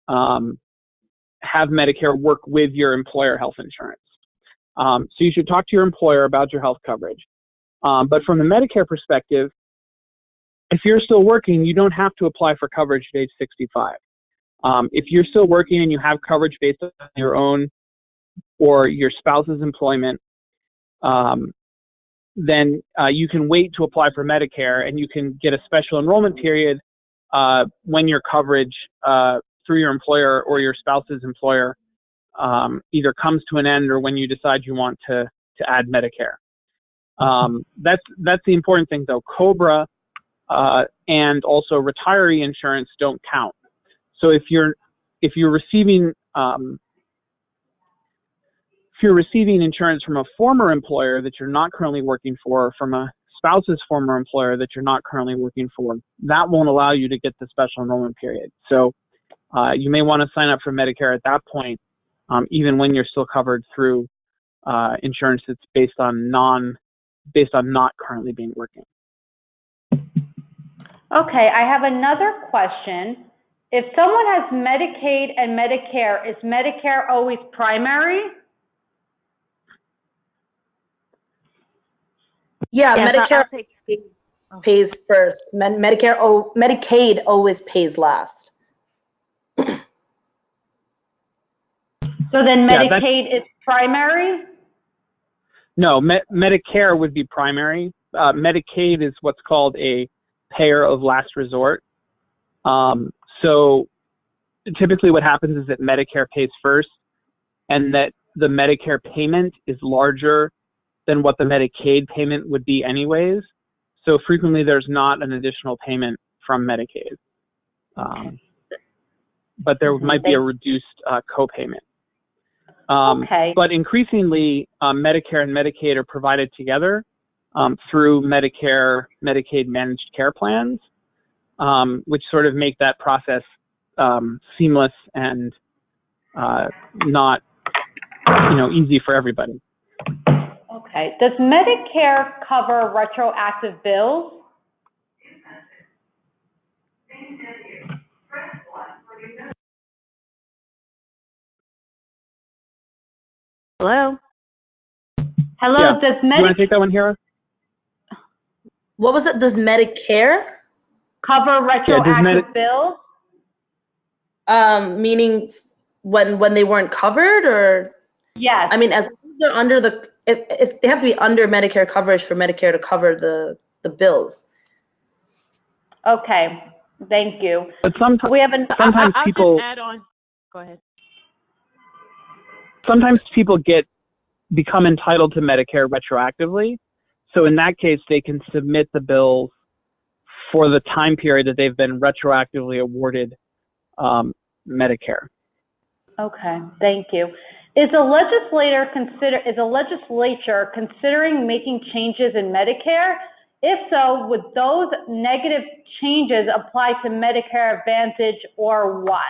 have Medicare work with your employer health insurance. So you should talk to your employer about your health coverage. But from the Medicare perspective, if you're still working, you don't have to apply for coverage at age 65. If you're still working and you have coverage based on your own or your spouse's employment, then you can wait to apply for Medicare, and you can get a special enrollment period when your coverage through your employer or your spouse's employer either comes to an end or when you decide you want to add Medicare. That's the important thing, though. COBRA and also retiree insurance don't count. So if you're receiving insurance from a former employer that you're not currently working for, or from a spouse's former employer that you're not currently working for, that won't allow you to get the special enrollment period. So you may want to sign up for Medicare at that point, even when you're still covered through insurance that's based on not currently being working. Okay, I have another question. If someone has Medicaid and Medicare, is Medicare always primary? Yeah, Yes, Medicare I'll pays first. Medicaid always pays last. So then Yeah, Medicaid is primary? No, Medicare would be primary. Medicaid is what's called a payer of last resort. So typically what happens is that Medicare pays first, and that the Medicare payment is larger than what the Medicaid payment would be anyways. So frequently there's not an additional payment from Medicaid. But there might be a reduced co-payment. Okay. But increasingly, Medicare and Medicaid are provided together through Medicare, Medicaid managed care plans, which sort of make that process seamless and not, easy for everybody. Okay. Does Medicare cover retroactive bills? Hello? Hello, Yeah. does Do you want to take that one, Hira? What was it? Does Medicare? cover retroactive bills? Meaning when they weren't covered, or? Yes. I mean, as long as they're under if they have to be under Medicare coverage for Medicare to cover the bills. Okay. Thank you. But sometimes, We have sometimes I'll people just add on. Go ahead. sometimes people become entitled to Medicare retroactively. So in that case, they can submit the bills for the time period that they've been retroactively awarded Medicare. Okay, thank you. Is the legislature considering making changes in Medicare? If so, would those negative changes apply to Medicare Advantage or what?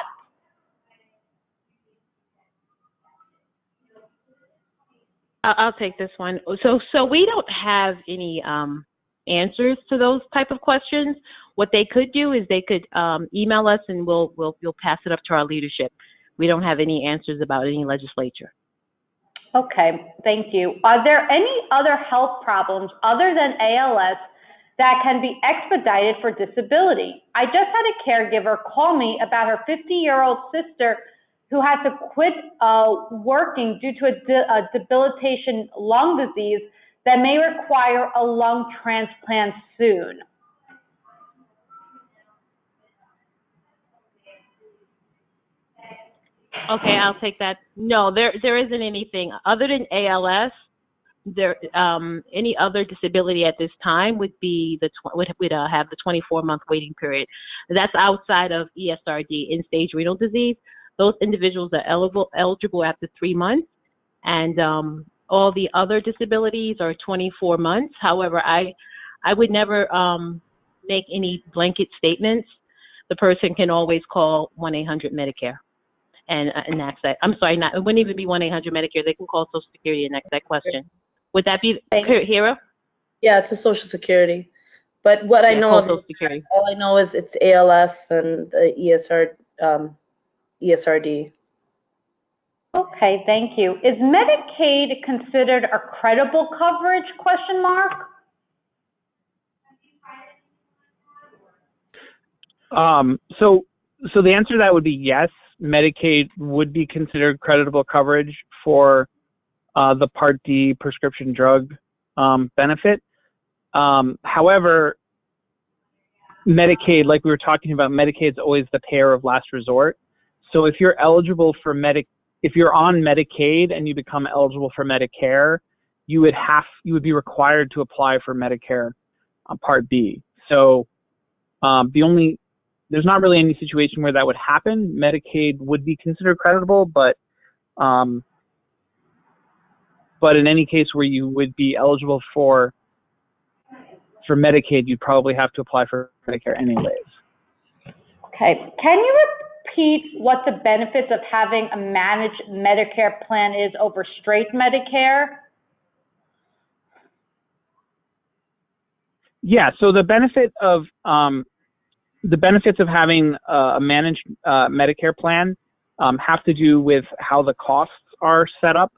I'll take this one. So we don't have any answers to those type of questions. What they could do is they could email us, and we'll pass it up to our leadership. We don't have any answers about any legislature. Okay, thank you. Are there any other health problems other than ALS that can be expedited for disability? I just had a caregiver call me about her 50-year-old sister who had to quit working due to a debilitating lung disease that may require a lung transplant soon. Okay, I'll take that. No, there isn't anything other than ALS. Any other disability at this time would be would have the 24-month waiting period. That's outside of ESRD, end-stage renal disease. Those individuals are eligible after 3 months, and all the other disabilities are 24 months. However, I would never make any blanket statements. The person can always call 1-800-Medicare. And ask that. I'm sorry, it wouldn't even be 1-800-Medicare. They can call Social Security and ask that question. Would that be Hira? Yeah, it's a Social Security. But what I know of, Social Security. all I know is it's ALS and the ESRD. Okay, thank you. Is Medicaid considered a credible coverage, question mark? So the answer to that would be yes. Medicaid would be considered creditable coverage for the Part D prescription drug benefit. However, Medicaid, like we were talking about, Medicaid is always the payer of last resort. So if you're eligible for if you're on Medicaid and you become eligible for Medicare, you would be required to apply for Medicare Part B. So there's not really any situation where that would happen. Medicaid would be considered creditable, but in any case where you would be eligible for Medicaid, you'd probably have to apply for Medicare anyways. Okay, can you repeat what the benefits of having a managed Medicare plan is over straight Medicare? Yeah, so the benefits of having a managed Medicare plan have to do with how the costs are set up.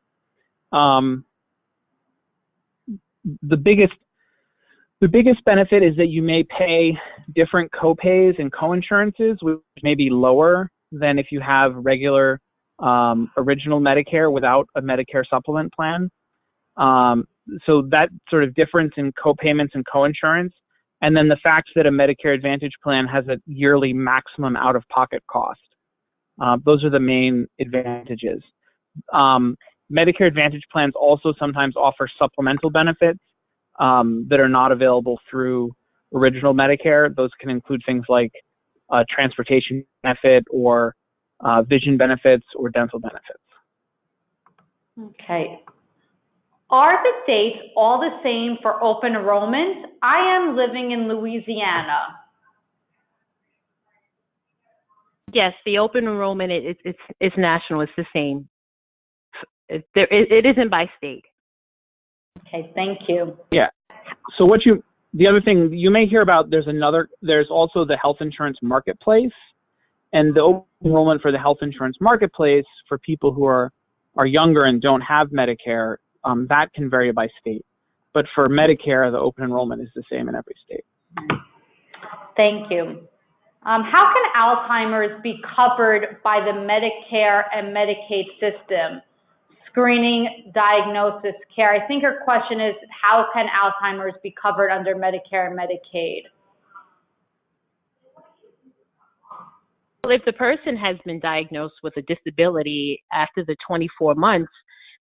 The biggest benefit is that you may pay different copays and coinsurances, which may be lower than if you have regular original Medicare without a Medicare supplement plan. So that sort of difference in copayments and coinsurance, and then the fact that a Medicare Advantage plan has a yearly maximum out-of-pocket cost. Those are the main advantages. Medicare Advantage plans also sometimes offer supplemental benefits that are not available through original Medicare. Those can include things like transportation benefit or vision benefits or dental benefits. Okay. Are the dates all the same for open enrollment? I am living in Louisiana. Yes, the open enrollment, it's national. It's the same. It isn't by state. Okay, thank you. Yeah. So the other thing you may hear about, there's also the health insurance marketplace, and the open enrollment for the health insurance marketplace for people who are younger and don't have Medicare, that can vary by state. But for Medicare, the open enrollment is the same in every state. Thank you. How can Alzheimer's be covered by the Medicare and Medicaid system? Screening, diagnosis, care. I think her question is, how can Alzheimer's be covered under Medicare and Medicaid? Well, if the person has been diagnosed with a disability after the 24 months,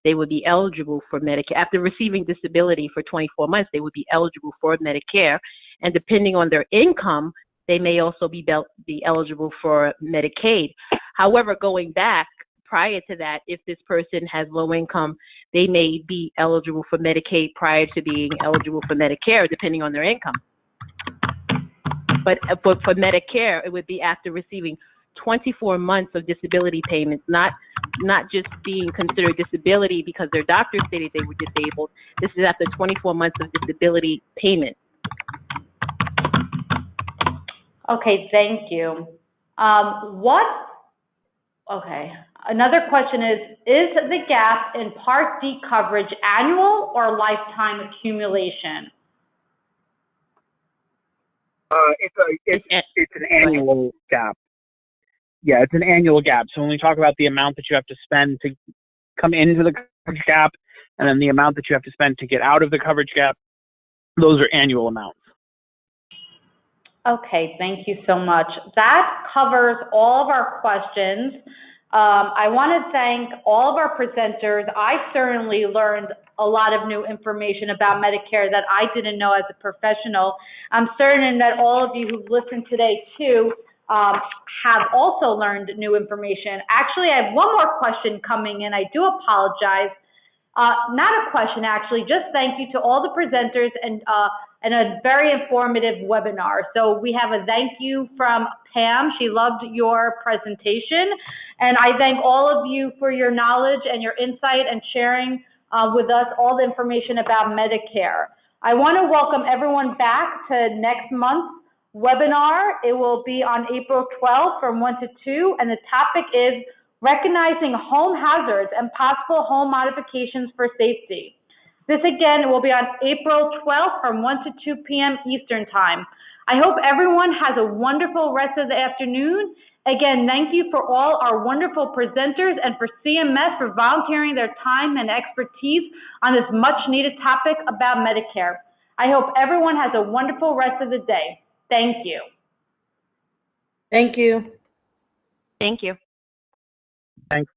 they would be eligible for Medicare. After receiving disability for 24 months, they would be eligible for Medicare. And depending on their income, they may also be eligible for Medicaid. However, going back, prior to that, if this person has low income, they may be eligible for Medicaid prior to being eligible for Medicare, depending on their income. But for Medicare, it would be after receiving 24 months of disability payments, not just being considered disability because their doctor stated they were disabled. This is after 24 months of disability payment. Okay, thank you. Another question is the gap in Part D coverage annual or lifetime accumulation? It's an annual gap. Yeah, it's an annual gap. So when we talk about the amount that you have to spend to come into the coverage gap, and then the amount that you have to spend to get out of the coverage gap, those are annual amounts. Okay, thank you so much. That covers all of our questions. I want to thank all of our presenters. I certainly learned a lot of new information about Medicare that I didn't know as a professional. I'm certain that all of you who've listened today too have also learned new information. Actually, I have one more question coming in. I do apologize. Not a question, actually. Just thank you to all the presenters and a very informative webinar. So we have a thank you from Pam. She loved your presentation. And I thank all of you for your knowledge and your insight and sharing with us all the information about Medicare. I want to welcome everyone back to next month's webinar. It will be on April 12th from 1 to 2, and the topic is recognizing home hazards and possible home modifications for safety. This again will be on April 12th from 1 to 2 p.m. Eastern Time. I hope everyone has a wonderful rest of the afternoon. Again, thank you for all our wonderful presenters and for CMS for volunteering their time and expertise on this much needed topic about Medicare. I hope everyone has a wonderful rest of the day. Thank you. Thank you. Thank you. Thanks.